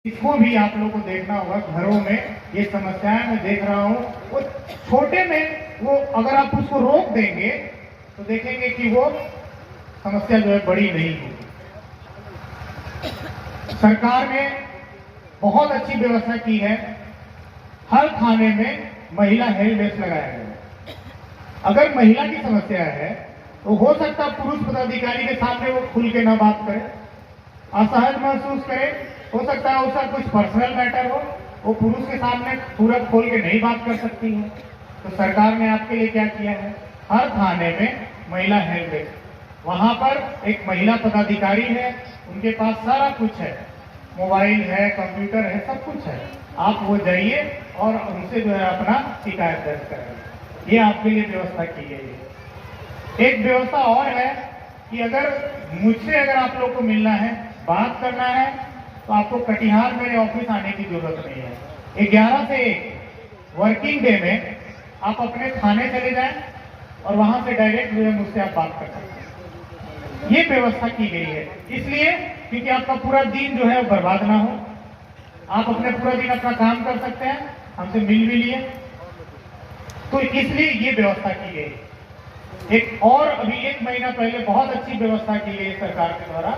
इसको भी आप लोगों को देखना होगा। घरों में ये समस्याएं मैं देख रहा हूँ, वो छोटे में वो अगर आप उसको रोक देंगे तो देखेंगे कि वो समस्या जो है बड़ी नहीं होगी। सरकार ने बहुत अच्छी व्यवस्था की है। हर थाने में महिला हेल्प डेस्क लगाया गया है। अगर महिला की समस्या है तो हो सकता है पुरुष पदाधिकारी के सामने वो खुल के ना बात करे, असहज महसूस करे। हो सकता है उसका कुछ पर्सनल मैटर हो, वो पुरुष के सामने पूरा खोल के नहीं बात कर सकती है। तो सरकार ने आपके लिए क्या किया है, हर थाने में महिला हेल्प डेस्क, वहां पर एक महिला पदाधिकारी है, उनके पास सारा कुछ है, मोबाइल है, कंप्यूटर है, सब कुछ है। आप वो जाइए और उनसे जो है अपना शिकायत दर्ज करें। ये आपके लिए व्यवस्था की गई है। एक व्यवस्था और है कि अगर मुझसे अगर आप लोग को मिलना है, बात करना है, तो आपको कटिहार मेरे ऑफिस आने की जरूरत नहीं है। 11 से 1 वर्किंग डे में आप अपने थाने चले जाएं और वहां से डायरेक्ट जो है मुझसे आप बात कर सकते हैं। ये व्यवस्था की गई है इसलिए क्योंकि आपका पूरा दिन जो है बर्बाद ना हो, आप अपने पूरा दिन अपना काम कर सकते हैं, हमसे मिल भी लिए, तो इसलिए ये व्यवस्था की गई। एक और अभी 1 महीना पहले बहुत अच्छी व्यवस्था की गई सरकार के द्वारा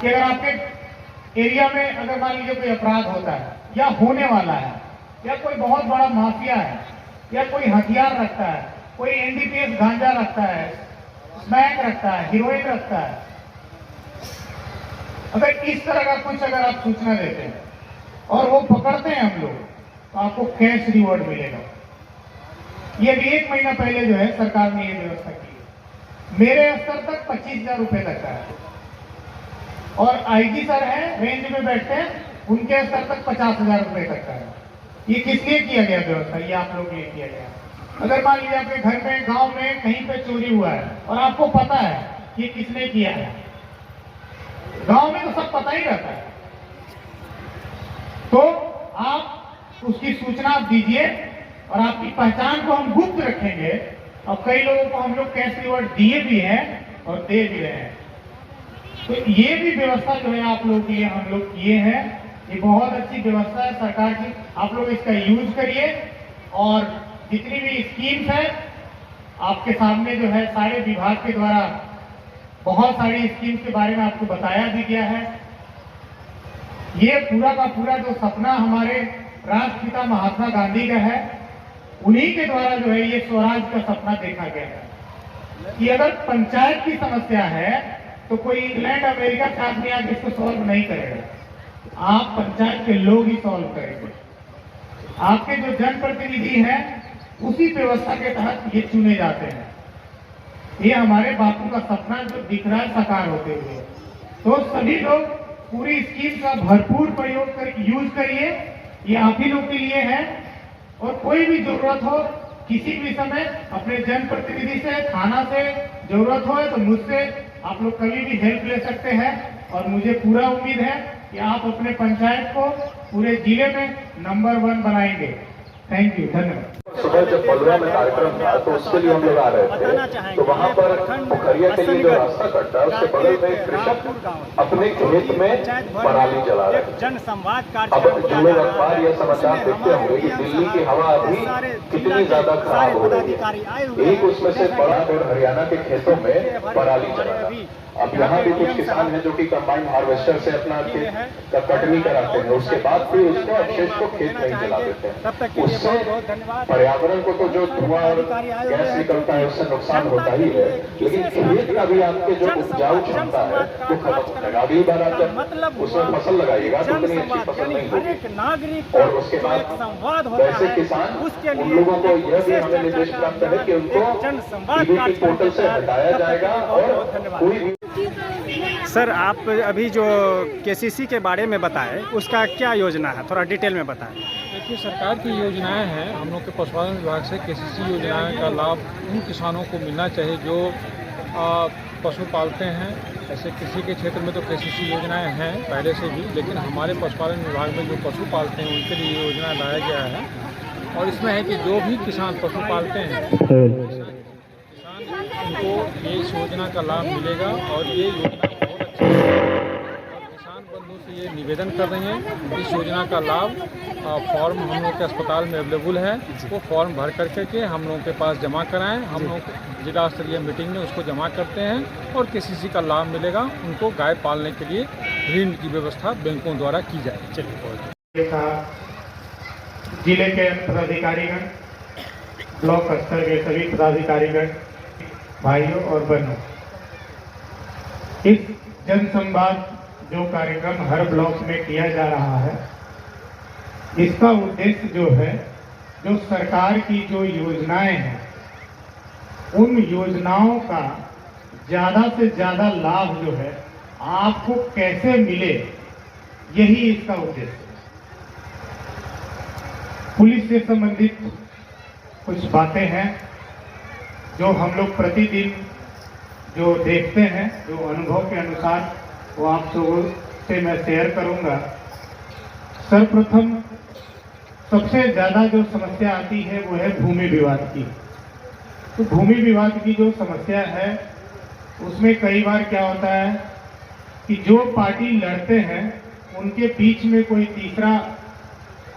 कि अगर आपके एरिया में अगर मान लीजिए कोई अपराध होता है या होने वाला है, या कोई बहुत बड़ा माफिया है, या कोई हथियार रखता है, कोई एनडीपीएस गांजा रखता है, स्मैक रखता है, हीरोइन रखता है, अगर इस तरह का कुछ अगर आप सूचना देते हैं और वो पकड़ते हैं हम लोग, तो आपको कैश रिवॉर्ड मिलेगा। ये भी 1 महीना पहले जो है सरकार ने ये व्यवस्था की है। मेरे स्तर तक 25,000 रुपए तक का है, और आईजी सर हैं, रेंज में बैठते हैं, उनके स्तर तक 50,000 रुपए तक का है। ये किस लिए किया गया व्यवस्था, ये आप लोग के लिए किया गया। अगर मान लीजिए आपके घर में, गांव में कहीं पे चोरी हुआ है और आपको पता है कि किसने किया है, गांव में तो सब पता ही रहता है, तो आप उसकी सूचना आप दीजिए और आपकी पहचान को हम गुप्त रखेंगे। और कई लोगों को हम लोग कैश रिवॉर्ड दिए भी हैं और दे भी रहे हैं। तो ये भी व्यवस्था जो है आप लोगों के लिए हम लोग किए हैं। ये बहुत अच्छी व्यवस्था है सरकार की, आप लोग इसका यूज करिए। और जितनी भी स्कीम्स है आपके सामने जो है सारे विभाग के द्वारा बहुत सारी स्कीम्स के बारे में आपको बताया भी गया है। ये पूरा का पूरा जो सपना हमारे राष्ट्रपिता महात्मा गांधी का है, उन्हीं के द्वारा जो है ये स्वराज का सपना देखा गया है कि अगर पंचायत की समस्या है तो कोई इंग्लैंड अमेरिका का आदमी आके इसको सॉल्व नहीं करेगा, आप पंचायत के लोग ही सॉल्व करेंगे। आपके जो जनप्रतिनिधि हैं उसी व्यवस्था के तहत ये चुने जाते हैं। ये हमारे बापू का सपना जो दिख रहा है साकार होते हुए। तो सभी लोग पूरी स्कीम का भरपूर प्रयोग कर यूज करिए, ये आप ही लोग के लिए है। और कोई भी जरूरत हो किसी भी समय अपने जनप्रतिनिधि से, थाना से जरूरत हो तो मुझसे आप लोग कभी भी हेल्प ले सकते हैं। और मुझे पूरा उम्मीद है कि आप अपने पंचायत को पूरे जिले में नंबर 1 बनाएंगे। थैंक यू, धन्यवाद। सुबह जब बलुआ में कार्यक्रम था तो उसके लिए हम लोग आ रहे थे, तो वहाँ पर पोखरिया के लिए जो रास्ता कटता है उसके बगल में एक कृषक अपने खेत में पराली जला रहे हैं। अब जो लोग अखबार या समाचार देखते होंगे कि दिल्ली की हवा अभी कितनी ज्यादा खराब हो रही है, एक उसमें से बड़ा और हरियाणा के खेतों में पराली जला रहा है। अब यहाँ भी कुछ किसान हैं जो कि कंबाइन हार्वेस्टर से अपना खेत का कटनी कराते हैं, उसके बाद फिर उसको अवशेष को खेत में ही जला देते हैं। उससे पर्यावरण को तो जो धुआं और गैस निकलता है उससे नुकसान होता ही है, लेकिन खेत का भी आपके जो उपजाऊ क्षमता है वो खत्म हो जाएगा। अगली बार आप जब उसमें फसल लगाइएगा तो उतनी अच्छी फसल नहीं होगी। और उसके बाद वैसे किसान, उन लोगों को यह भी हमें निर्देश प्राप्त है कि उनको DBT पोर्टल से हटाया जाएगा और कोई भी। सर, आप अभी जो KCC के बारे में बताएं, उसका क्या योजना है, थोड़ा डिटेल में बताएं। देखिए, सरकार की योजनाएं हैं, हम लोग के पशुपालन विभाग से KCC योजनाएं का लाभ उन किसानों को मिलना चाहिए जो पशु पालते हैं। ऐसे किसी के क्षेत्र में तो KCC योजनाएं हैं पहले से भी, लेकिन हमारे पशुपालन विभाग में जो पशु पालते हैं उनके लिए योजना लाया गया है। और इसमें है कि जो भी किसान पशु पालते हैं उनको ये इस योजना का लाभ मिलेगा। और ये योजना बहुत अच्छी है और किसान बंधु से ये निवेदन कर रही हैं, इस योजना का लाभ फॉर्म हम लोग के अस्पताल में अवेलेबल है, वो फॉर्म भर करके के हम लोगों के पास जमा कराएं। हम लोग जिला स्तरीय मीटिंग में उसको जमा करते हैं और केसीसी का लाभ मिलेगा। उनको गाय पालने के लिए ऋण की व्यवस्था बैंकों द्वारा की जाए। चलिए, जिले के पदाधिकारीगण, ब्लॉक स्तर के सभी पदाधिकारीगण, भाइयों और बहनों, इस जन संवाद जो कार्यक्रम हर ब्लॉक में किया जा रहा है, इसका उद्देश्य जो है, जो सरकार की जो योजनाएं हैं, उन योजनाओं का ज़्यादा से ज़्यादा लाभ जो है आपको कैसे मिले, यही इसका उद्देश्य है। पुलिस से संबंधित कुछ बातें हैं जो हम लोग प्रतिदिन जो देखते हैं, जो अनुभव के अनुसार, वो आप सबों से मैं शेयर करूंगा। सर्वप्रथम सबसे ज़्यादा जो समस्या आती है वो है भूमि विवाद की। तो भूमि विवाद की जो समस्या है उसमें कई बार क्या होता है कि जो पार्टी लड़ते हैं उनके बीच में कोई तीसरा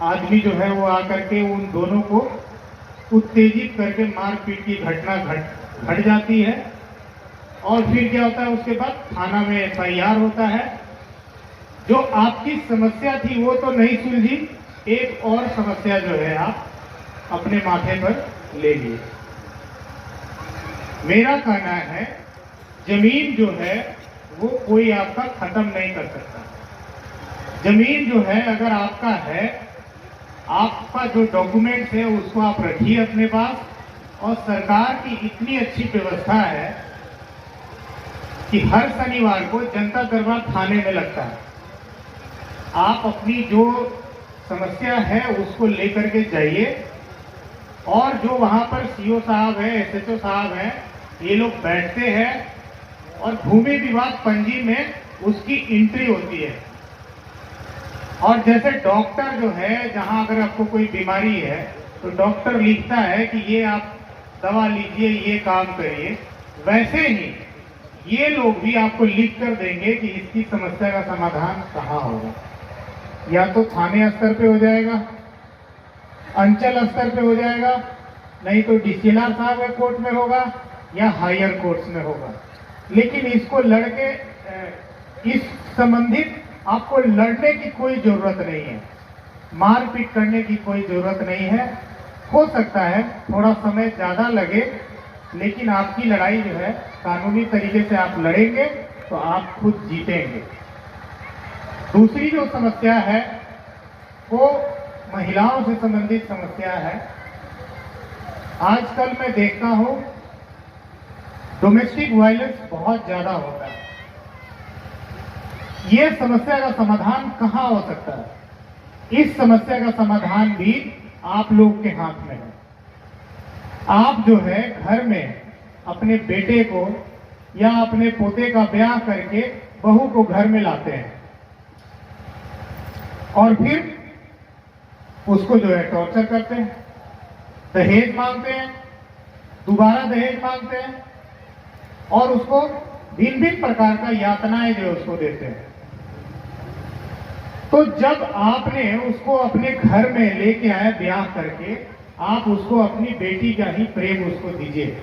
आदमी जो है वो आकर के उन दोनों को उत्तेजित करके मारपीट की घटना घट जाती है। और फिर क्या होता है, उसके बाद थाना में FIR होता है। जो आपकी समस्या थी वो तो नहीं सुलझी, एक और समस्या जो है आप अपने माथे पर ले लिए। मेरा कहना है जमीन जो है वो कोई आपका खत्म नहीं कर सकता। जमीन जो है अगर आपका है, आपका जो डॉक्यूमेंट्स है उसको आप रखिए अपने पास। और सरकार की इतनी अच्छी व्यवस्था है कि हर शनिवार को जनता दरबार थाने में लगता है। आप अपनी जो समस्या है उसको लेकर के जाइए और जो वहाँ पर CO साहब है, SHO साहब हैं, ये लोग बैठते हैं और भूमि विवाद पंजी में उसकी एंट्री होती है। और जैसे डॉक्टर जो है, जहाँ अगर आपको कोई बीमारी है तो डॉक्टर लिखता है कि ये आप दवा लीजिए, ये काम करिए, वैसे ही ये लोग भी आपको लिख कर देंगे कि इसकी समस्या का समाधान कहाँ होगा। या तो थाने स्तर पे हो जाएगा, अंचल स्तर पे हो जाएगा, नहीं तो DCLR साहब के कोर्ट में होगा या हायर कोर्ट्स में होगा। लेकिन इसको लड़के इस संबंधित आपको लड़ने की कोई जरूरत नहीं है, मारपीट करने की कोई जरूरत नहीं है। हो सकता है थोड़ा समय ज़्यादा लगे, लेकिन आपकी लड़ाई जो है कानूनी तरीके से आप लड़ेंगे तो आप खुद जीतेंगे। दूसरी जो समस्या है वो महिलाओं से संबंधित समस्या है। आजकल मैं देखता हूँ डोमेस्टिक वायलेंस बहुत ज़्यादा होता है। ये समस्या का समाधान कहाँ हो सकता है? इस समस्या का समाधान भी आप लोग के हाथ में है। आप जो है घर में अपने बेटे को या अपने पोते का ब्याह करके बहू को घर में लाते हैं और फिर उसको जो है टॉर्चर करते हैं, दहेज मांगते हैं, दोबारा दहेज मांगते हैं और उसको भिन्न भिन्न प्रकार का यातनाएं जो उसको देते हैं। तो जब आपने उसको अपने घर में लेके आए ब्याह करके, आप उसको अपनी बेटी का ही प्रेम उसको दीजिए,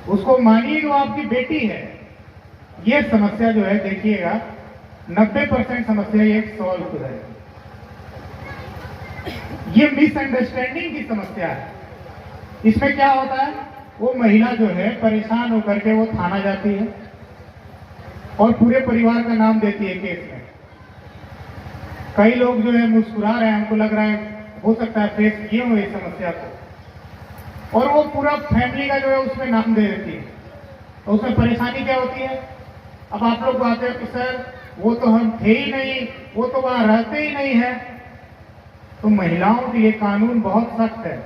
उसको मानिए कि वो आपकी बेटी है। ये समस्या जो है देखिएगा 90% समस्या ये सॉल्व हो जाएगी। ये मिसअंडरस्टैंडिंग की समस्या है। इसमें क्या होता है, वो महिला जो है परेशान होकर के वो थाना जाती है और पूरे परिवार का नाम देती है केस में। कई लोग जो है मुस्कुरा रहे हैं, हमको लग रहा है हो सकता है फेस किए हो इस समस्या को, और वो पूरा फैमिली का जो है उसमें नाम दे देती है। तो उसमें परेशानी क्या होती है, अब आप लोग कहते हैं कि सर वो तो हम थे ही नहीं, वो तो वहां रहते ही नहीं है। तो महिलाओं के लिए कानून बहुत सख्त है।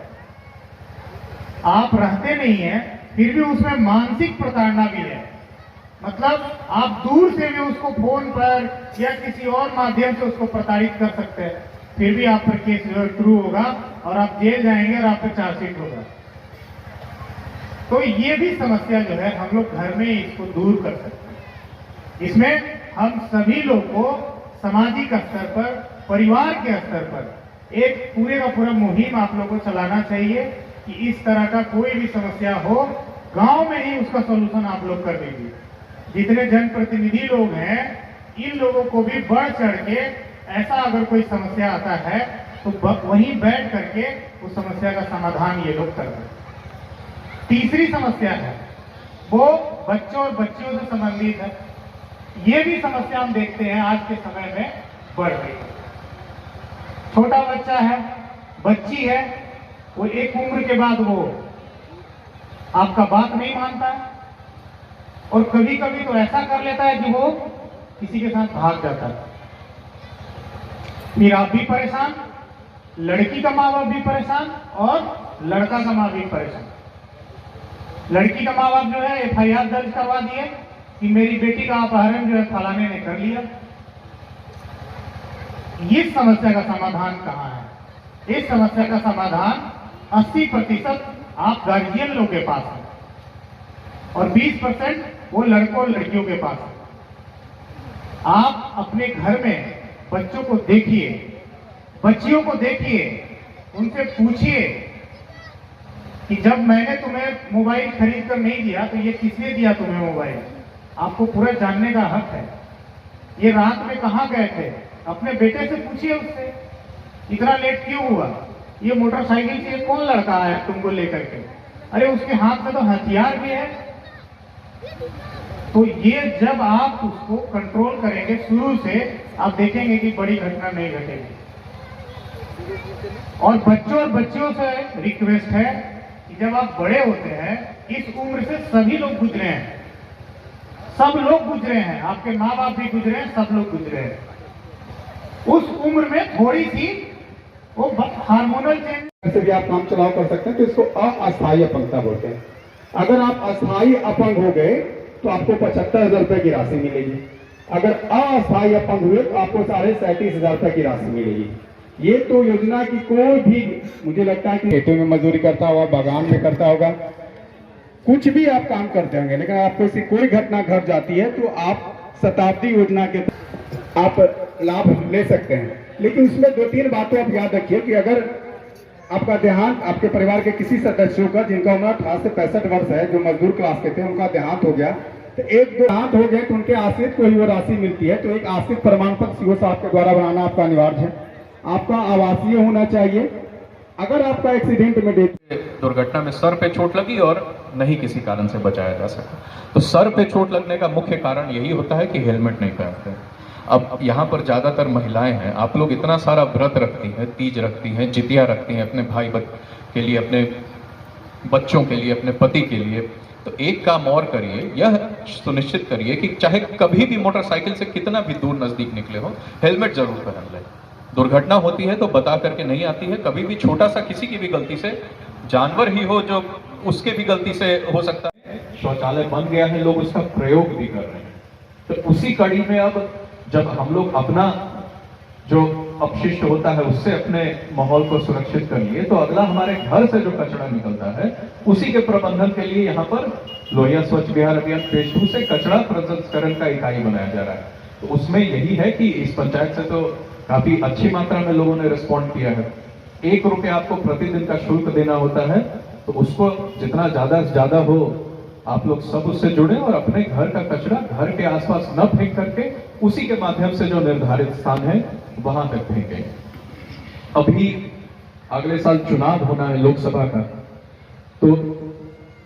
आप रहते नहीं हैं, फिर भी उसमें मानसिक प्रताड़ना भी है। मतलब आप दूर से भी उसको फोन पर या किसी और माध्यम से उसको प्रताड़ित कर सकते हैं, फिर भी आप पर केस शुरू होगा और आप जेल जाएंगे और आप पर चार्जशीट होगा। तो ये भी समस्या जो है हम लोग घर में इसको दूर कर सकते हैं। इसमें हम सभी लोग को सामाजिक स्तर पर, परिवार के स्तर पर एक पूरे का पूरा मुहिम आप लोगों को चलाना चाहिए कि इस तरह का कोई भी समस्या हो, गांव में ही उसका सॉल्यूशन आप लोग कर दीजिए। जितने जनप्रतिनिधि लोग हैं, इन लोगों को भी बढ़ चढ़ के ऐसा अगर कोई समस्या आता है तो वहीं बैठ करके उस समस्या का समाधान ये लोग करते हैं। तीसरी समस्या है वो बच्चों और बच्चियों से संबंधित है। ये भी समस्या हम देखते हैं आज के समय में बढ़ रही है। छोटा बच्चा है, बच्ची है, वो एक उम्र के बाद वो आपका बात नहीं मानता है और कभी कभी तो ऐसा कर लेता है कि वो किसी के साथ भाग जाता है। फिर आप भी परेशान, लड़की का माँ बाप भी परेशान और लड़का का माँ भी परेशान। लड़की का माँ बाप जो है FIR दर्ज करवा दिए कि मेरी बेटी का अपहरण जो है फलाने ने कर लिया। इस समस्या का समाधान कहाँ है? इस समस्या का समाधान 80% आप गार्जियन लोग के पास है और 20% वो लड़कों और लड़कियों के पास है। आप अपने घर में बच्चों को देखिए, बच्चियों को देखिए, उनसे पूछिए कि जब मैंने तुम्हें मोबाइल खरीद कर नहीं दिया तो ये किसने दिया तुम्हें मोबाइल? आपको पूरा जानने का हक है। ये रात में कहाँ गए थे? अपने बेटे से पूछिए उससे, इतना लेट क्यों हुआ? ये मोटरसाइकिल से कौन लड़का आया तुमको लेकर के? अरे उसके हाथ में तो हथियार भी है। तो ये जब आप उसको कंट्रोल करेंगे शुरू से, आप देखेंगे कि बड़ी घटना नहीं घटेगी। और बच्चों और बच्चियों से रिक्वेस्ट है कि जब आप बड़े होते हैं, इस उम्र से सभी लोग गुजरे हैं, सब लोग गुजरे हैं, आपके माँ बाप भी गुजरे हैं, सब लोग गुजरे हैं। उस उम्र में थोड़ी सी वो हार्मोनल चेंज से भी आप काम चलाव कर सकते हैं, तो इसको अस्थायी अपंगता बोलते हैं। अगर आप अस्थायी अपंग हो गए तो आपको 75,000 रुपए की राशि मिलेगी। अगर अस्थायी अपंग हुए तो आपको 37,500 रुपए की राशि मिलेगी। ये तो योजना की कोई भी, मुझे लगता है कि खेतों में मजदूरी करता होगा, बागान में करता होगा, कुछ भी आप काम करते होंगे, लेकिन आपको ऐसी कोई घटना घट जाती है तो आप शताब्दी योजना के आप लाभ ले सकते हैं। लेकिन उसमें 2-3 बातों आप याद रखिए कि अगर आपका देहांत, आपके परिवार के किसी सदस्यों का जिनका उम्र 18 से 65 वर्ष है, जो मजदूर क्लास के थे, उनका देहांत हो गया, तो 1-2 देहांत हो गए तो उनके आश्रित को ही वो राशि मिलती है। तो एक आश्रित प्रमाण पत्र सीओ साहब के द्वारा बनाना आपका अनिवार्य है। आपका आवासीय होना चाहिए। अगर आपका एक्सीडेंट में दुर्घटना में सर पे चोट लगी और नहीं किसी कारण से बचाया जा सका, तो सर पे चोट लगने का मुख्य कारण यही होता है कि हेलमेट नहीं पहनते। अब यहाँ पर ज्यादातर महिलाएं हैं, आप लोग इतना सारा व्रत रखती हैं, तीज रखती हैं, जितिया रखती हैं अपने भाई के लिए, अपने बच्चों के लिए, अपने पति के लिए। तो एक काम और करिए, यह सुनिश्चित करिए कि चाहे कभी भी मोटरसाइकिल से कितना भी दूर नजदीक निकले हो, हेलमेट जरूर पहन लें। दुर्घटना होती है तो बता करके नहीं आती है। कभी भी छोटा सा किसी की भी गलती से, जानवर ही हो जो, उसके भी गलती से हो सकता है। शौचालय बन गया है, लोग उसका प्रयोग भी कर रहे हैं। तो उसी कड़ी में अब जब हम लोग अपना जो अपशिष्ट होता है उससे अपने माहौल को सुरक्षित कर लिए, तो अगला हमारे घर से जो कचरा निकलता है उसी के प्रबंधन के लिए यहाँ पर लोहिया स्वच्छ बिहार अभियान फेज 2 से कचरा प्रसंस्करण का इकाई बनाया जा रहा है। तो उसमें यही है कि इस पंचायत से तो काफी अच्छी मात्रा में लोगों ने रिस्पॉन्ड किया है। 1 रुपया आपको प्रतिदिन का शुल्क देना होता है, तो उसको जितना ज्यादा से ज्यादा हो आप लोग सब उससे जुड़े और अपने घर का कचरा घर के आसपास न फेंक करके उसी के माध्यम से जो निर्धारित स्थान है वहां तक फेंकें। अभी अगले साल चुनाव होना है लोकसभा का, तो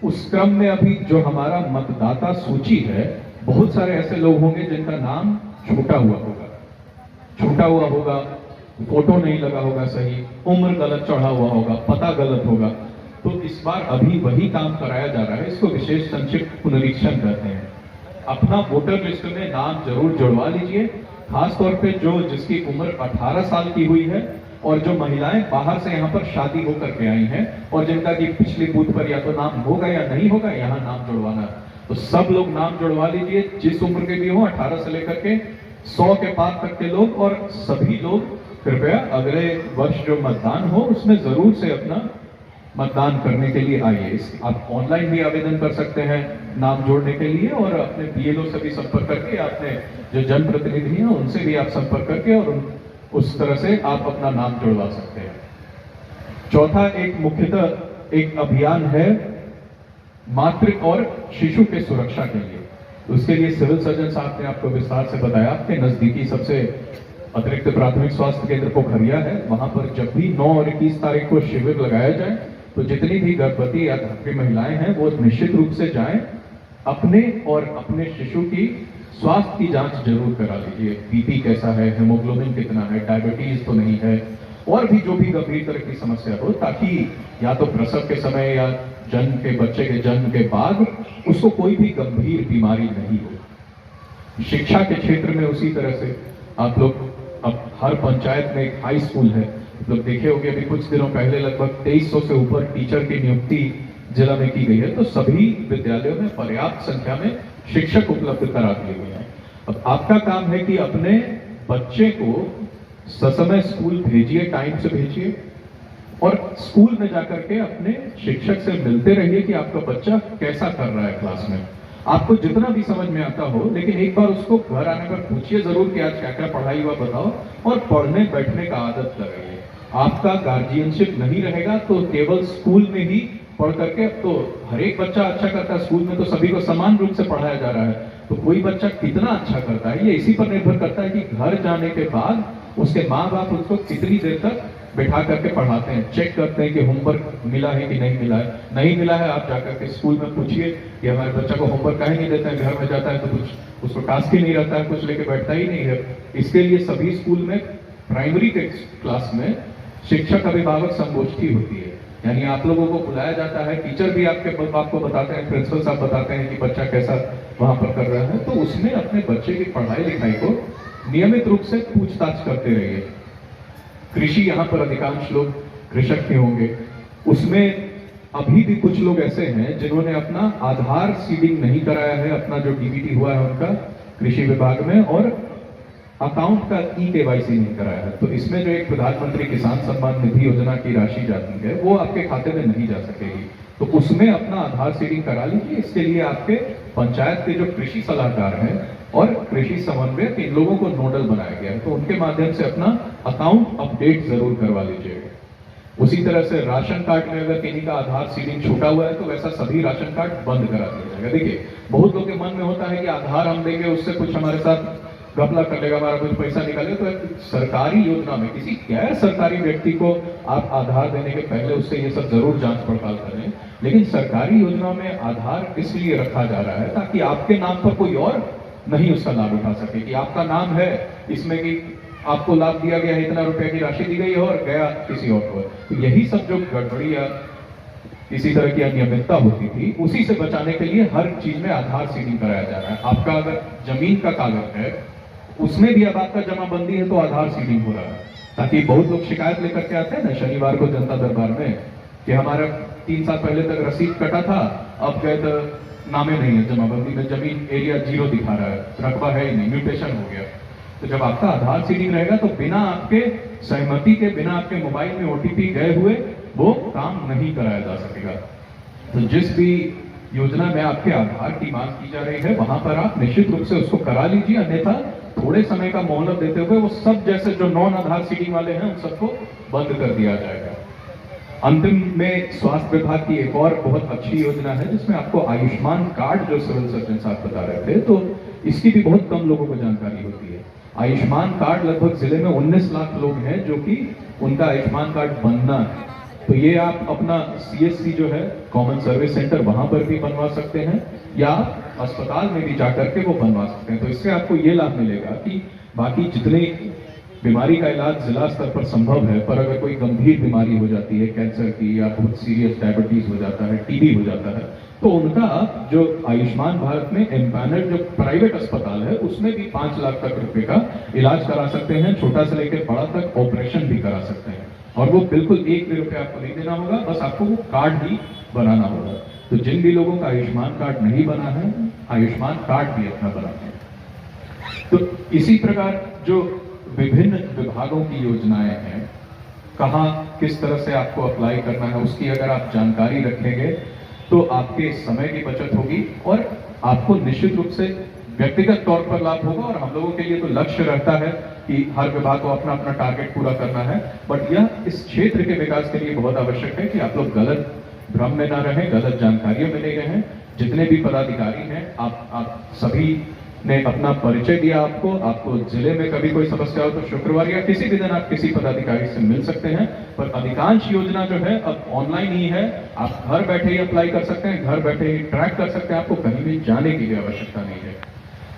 उस क्रम में अभी जो हमारा मतदाता सूची है, बहुत सारे ऐसे लोग होंगे जिनका नाम छूटा हुआ होगा, फोटो नहीं लगा होगा सही, उम्र गलत चढ़ा हुआ होगा, पता गलत होगा। तो इस बार अभी वही काम कराया जा रहा है, इसको विशेष संक्षिप्त पुनरीक्षण कहते हैं। अपना वोटर लिस्ट में नाम जरूर जुड़वा लीजिए, खासतौर पे जिसकी उम्र 18 साल की हुई है और जो महिलाएं बाहर से यहाँ पर शादी होकर के आई हैं और जिनका कि पिछले बूथ पर या तो नाम होगा या नहीं होगा, यहाँ नाम जुड़वाना है। तो सब लोग नाम जुड़वा लीजिए, जिस उम्र के भी हो, 18 से लेकर के 100 के पार तक के लोग। और सभी लोग कृपया अगले वर्ष जो मतदान हो उसमें जरूर से अपना मतदान करने के लिए आइए। आप ऑनलाइन भी आवेदन कर सकते हैं नाम जोड़ने के लिए, और अपने BLO से भी संपर्क करके, आपने जो जनप्रतिनिधि हैं उनसे भी आप संपर्क करके और उस तरह से आप अपना नाम जुड़वा सकते हैं। चौथा एक मुख्यतः एक अभियान है मातृ और शिशु के सुरक्षा के लिए। उसके लिए सिविल सर्जन साहब ने आपको विस्तार से बताया। आपके नजदीकी सबसे अतिरिक्त प्राथमिक स्वास्थ्य केंद्र पोखरिया है, वहां पर जब भी 9 और 21 तारीख को शिविर लगाया जाए तो जितनी भी गर्भवती या धात्री महिलाएं हैं वो निश्चित रूप से जाएं, अपने और अपने शिशु की स्वास्थ्य की जांच जरूर करा लीजिए। बीपी कैसा है, हेमोग्लोबिन कितना है, डायबिटीज तो नहीं है, और भी जो भी गंभीर तरह की समस्या हो, ताकि या तो प्रसव के समय या जन्म के बच्चे के जन्म के बाद उसको कोई भी गंभीर बीमारी नहीं हो। शिक्षा के क्षेत्र में उसी तरह से आप लोग, अब हर पंचायत में एक हाई स्कूल है, लोग देखे होंगे अभी कुछ दिनों पहले लगभग 2300 से ऊपर टीचर की नियुक्ति जिला में की गई है। तो सभी विद्यालयों में पर्याप्त संख्या में शिक्षक उपलब्ध करा दिए गए हैं। अब आपका काम है कि अपने बच्चे को ससमय स्कूल भेजिए, टाइम से भेजिए, और स्कूल में जाकर के अपने शिक्षक से मिलते रहिए कि आपका बच्चा कैसा कर रहा है क्लास में। आपको जितना भी समझ में आता हो, लेकिन एक बार उसको घर आने पर पूछिए जरूर कि आज क्या क्या पढ़ाई हुआ बताओ, और पढ़ने बैठने का आदत लगाइए। आपका गार्जियनशिप नहीं रहेगा तो केवल स्कूल में ही पढ़ करके, अब तो हर एक बच्चा अच्छा करता है, स्कूल में तो सभी को समान रूप से पढ़ाया जा रहा है, तो कोई बच्चा कितना अच्छा करता है ये इसी पर निर्भर करता है कि घर जाने के बाद उसके माँ बाप उसको कितनी देर तक बैठा करके पढ़ाते हैं, चेक करते हैं कि होमवर्क मिला है कि नहीं मिला है। नहीं मिला है आप जाकर के स्कूल में पूछिए कि हमारे बच्चा को होमवर्क काहे नहीं देते हैं, घर में जाता है तो कुछ उसको टास्क ही नहीं रहता है, कुछ लेके बैठता ही नहीं है। इसके लिए सभी स्कूल में प्राइमरी के क्लास में शिक्षक अभिभावक संगोष्ठी होती है, यानी आप लोगों को बुलाया जाता है, टीचर भी आपको बताते हैं, प्रिंसिपल साहब बताते हैं कि बच्चा कैसा वहां पर कर रहा है। तो उसमें अपने बच्चे की पढ़ाई लिखाई को नियमित रूप से पूछताछ करते रहिए। कृषि, यहाँ पर अधिकांश लोग कृषक ही होंगे, उसमें अभी भी कुछ लोग ऐसे हैं जिन्होंने अपना आधार सीडिंग नहीं कराया है, अपना जो डीबीटी हुआ है उनका कृषि विभाग में, और अकाउंट का KYC नहीं कराया है। तो इसमें जो एक प्रधानमंत्री किसान सम्मान निधि योजना की राशि जाती है वो आपके खाते में नहीं जा सकेगी, तो उसमें अपना आधार सीडिंग करा लीजिए। इसके लिए आपके पंचायत के जो कृषि सलाहकार हैं और कृषि समन्वयक, इन लोगों को नोडल बनाया गया है, तो उनके माध्यम से अपना अकाउंट अपडेट जरूर करवा लीजिएगा। उसी तरह से राशन कार्ड में अगर किसी का आधार सीडिंग छूटा हुआ है तो वैसा सभी राशन कार्ड बंद करा दिया जाएगा। देखिए, बहुत लोगों के मन में होता है कि आधार हम देंगे उससे कुछ हमारे साथ घपला कर लेगा, हमारा कुछ पैसा निकालेगा। तो सरकारी योजना में किसी गैर सरकारी व्यक्ति को आप आधार देने के पहले उससे ये सब जरूर जांच पड़ताल करें। लेकिन सरकारी योजना में आधार इसलिए रखा जा रहा है ताकि आपके नाम पर कोई और नहीं उसका लाभ उठा सके, कि आपका नाम है इसमें कि आपको लाभ दिया गया है, इतना रुपए की राशि दी गई है और गया किसी और को। तो यही सब जो गड़बड़ी या इसी तरह की अनियमितता होती थी, उसी से बचाने के लिए हर चीज में आधार सीडिंग कराया जा रहा है। आपका अगर जमीन का कागज है उसमें भी अब आपका जमाबंदी है तो आधार सीडिंग हो रहा है, ताकि बहुत लोग शिकायत लेकर के आते हैं ना शनिवार को जनता दरबार में कि हमारा 3 साल पहले तक रसीद कटा था, अब गए तो नामे नहीं है जमाबंदी में, जमीन एरिया 0 दिखा रहा है, रकबा है ही नहीं, म्यूटेशन हो गया। तो जब आपका आधार सीडिंग रहेगा तो बिना आपके सहमति के, बिना आपके मोबाइल में OTP गए हुए वो काम नहीं कराया जा सकेगा। तो जिस भी योजना में आपके आधार की मांग की जा रही है वहां पर आप निश्चित रूप से उसको करा लीजिए, अन्यथा थोड़े समय का मोहलत देते हुए वो सब जैसे जो नॉन आधार सीडिंग वाले हैं उन सबको बंद कर दिया जाएगा। अंतिम में स्वास्थ्य विभाग की एक और बहुत अच्छी योजना है जिसमें आपको आयुष्मान कार्ड, जो सिविल सर्जन साहब बता रहे थे, तो इसकी भी बहुत कम लोगों को जानकारी होती है। आयुष्मान कार्ड लगभग जिले में 19 लाख लोग हैं जो कि उनका आयुष्मान कार्ड बनना है। तो ये आप अपना CSC जो है कॉमन सर्विस सेंटर, वहां पर भी बनवा सकते हैं या अस्पताल में भी जाकर के वो बनवा सकते हैं। तो इससे आपको ये लाभ मिलेगा कि बाकी जितने बीमारी का इलाज जिला स्तर पर संभव है, पर अगर कोई गंभीर बीमारी हो जाती है, कैंसर की या बहुत सीरियस डायबिटीज हो जाता है, TB हो जाता है, तो उनका जो आयुष्मान भारत में एम्पैनल्ड जो प्राइवेट अस्पताल है उसमें भी 5 लाख तक रुपए का इलाज करा सकते हैं। छोटा से लेकर बड़ा तक ऑपरेशन भी करा सकते हैं, और वो बिल्कुल 1 भी रुपया आपको नहीं देना होगा, बस आपको वो कार्ड ही बनाना होगा। तो जिन भी लोगों का आयुष्मान कार्ड नहीं बना है, आयुष्मान कार्ड भी अपना बनाना है। तो इसी प्रकार जो विभिन्न विभागों की योजनाएं हैं कहाँ किस तरह से आपको अप्लाई करना है उसकी अगर आप जानकारी रखेंगे तो आपके समय की बचत होगी और आपको निश्चित रूप से व्यक्तिगत तौर पर लाभ होगा। और हम लोगों के लिए तो लक्ष्य रहता है कि हर विभाग को अपना अपना टारगेट पूरा करना है, बट यह इस क्षेत्र के विकास के लिए बहुत आवश्यक है कि आप लोग गलत भ्रम में ना रहें, गलत जानकारियों में नहीं रहें। जितने भी पदाधिकारी हैं आप सभी ने अपना परिचय दिया। आपको जिले में कभी कोई समस्या हो तो शुक्रवार या किसी भी दिन आप किसी पदाधिकारी से मिल सकते हैं। पर अधिकांश योजना जो है अब ऑनलाइन ही है, आप घर बैठे ही अप्लाई कर सकते हैं, घर बैठे ही ट्रैक कर सकते हैं, आपको कहीं भी जाने की भी आवश्यकता नहीं है।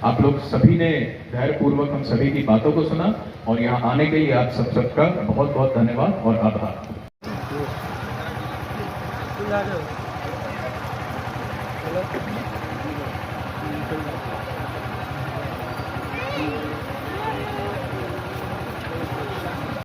आप लोग सभी ने धैर्यपूर्वक हम सभी की बातों को सुना और यहाँ आने के लिए आप सबका बहुत बहुत धन्यवाद और आभार।